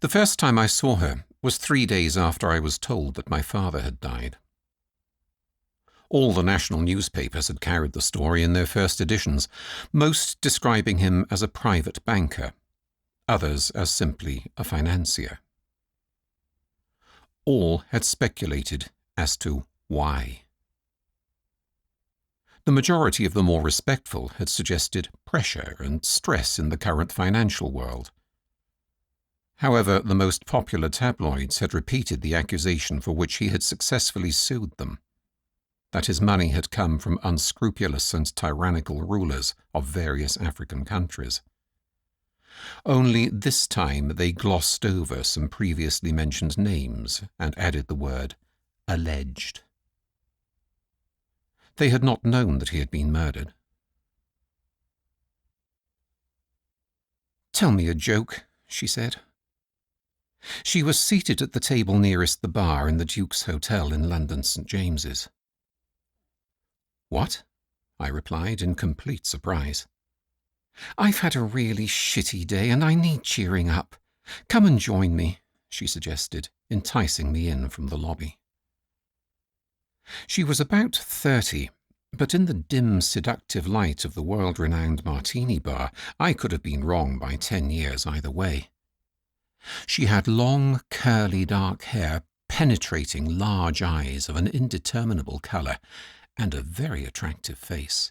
The first time I saw her was 3 days after I was told that my father had died. All the national newspapers had carried the story in their first editions, most describing him as a private banker, others as simply a financier. All had speculated as to why. The majority of the more respectful had suggested pressure and stress in the current financial world. However, the most popular tabloids had repeated the accusation for which he had successfully sued them, that his money had come from unscrupulous and tyrannical rulers of various African countries. Only this time they glossed over some previously mentioned names and added the word alleged. They had not known that he had been murdered. "Tell me a joke," she said. She was seated at the table nearest the bar in the Duke's Hotel in London St. James's. "What?" I replied in complete surprise. "I've had a really shitty day and I need cheering up. Come and join me," she suggested, enticing me in from the lobby. She was about 30, but in the dim, seductive light of the world-renowned martini bar, I could have been wrong by 10 years either way. She had long, curly dark hair, penetrating large eyes of an indeterminable colour, and a very attractive face.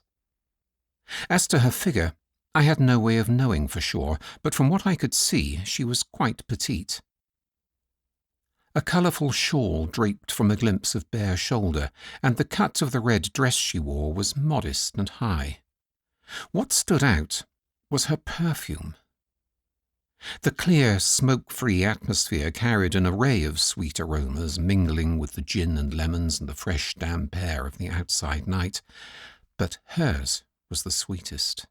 As to her figure, I had no way of knowing for sure, but from what I could see, she was quite petite. A colourful shawl draped from a glimpse of bare shoulder, and the cut of the red dress she wore was modest and high. What stood out was her perfume. The clear, smoke-free atmosphere carried an array of sweet aromas, mingling with the gin and lemons and the fresh damp air of the outside night, but hers was the sweetest.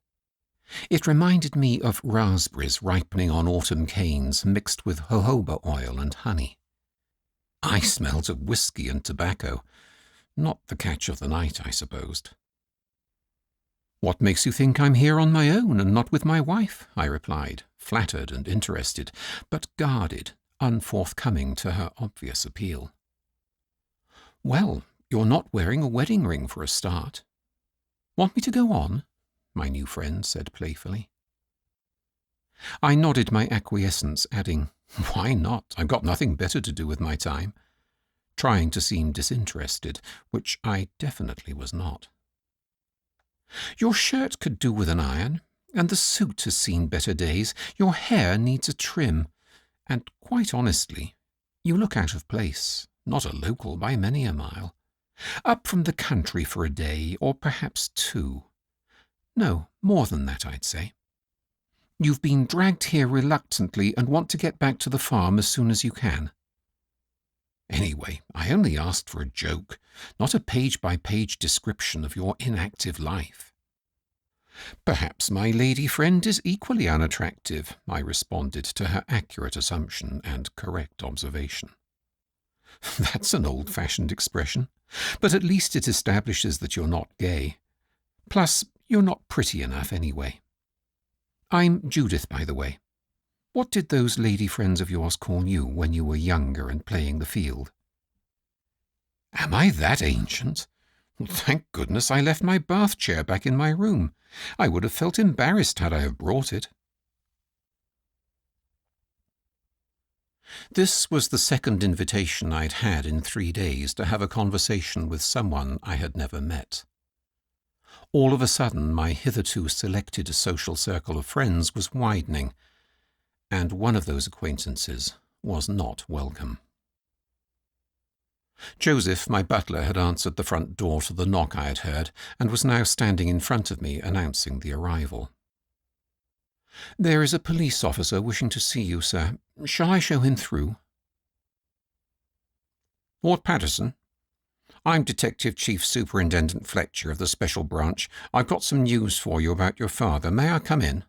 It reminded me of raspberries ripening on autumn canes mixed with jojoba oil and honey. I smelt of whiskey and tobacco, not the catch of the night, I supposed. "What makes you think I'm here on my own and not with my wife?" I replied, flattered and interested, but guarded, unforthcoming to her obvious appeal. "Well, you're not wearing a wedding ring for a start." "Want me to go on?" my new friend said playfully. I nodded my acquiescence, adding, "Why not? I've got nothing better to do with my time," trying to seem disinterested, which I definitely was not. "Your shirt could do with an iron, and the suit has seen better days. Your hair needs a trim, and quite honestly, you look out of place, not a local by many a mile. Up from the country for a day, or perhaps 2. No, more than that, I'd say. You've been dragged here reluctantly and want to get back to the farm as soon as you can." "Anyway, I only asked for a joke, not a page-by-page description of your inactive life." "Perhaps my lady friend is equally unattractive," I responded to her accurate assumption and correct observation. "That's an old-fashioned expression, but at least it establishes that you're not gay. Plus, you're not pretty enough anyway. I'm Judith, by the way. What did those lady friends of yours call you when you were younger and playing the field?" "Am I that ancient? Thank goodness I left my bath chair back in my room. I would have felt embarrassed had I have brought it." This was the second invitation I'd had in 3 days to have a conversation with someone I had never met. All of a sudden, my hitherto selected social circle of friends was widening, and one of those acquaintances was not welcome. Joseph, my butler, had answered the front door to the knock I had heard, and was now standing in front of me, announcing the arrival. "There is a police officer wishing to see you, sir. Shall I show him through?" "Lord Paterson? I'm Detective Chief Superintendent Fletcher of the Special Branch. I've got some news for you about your father. May I come in?"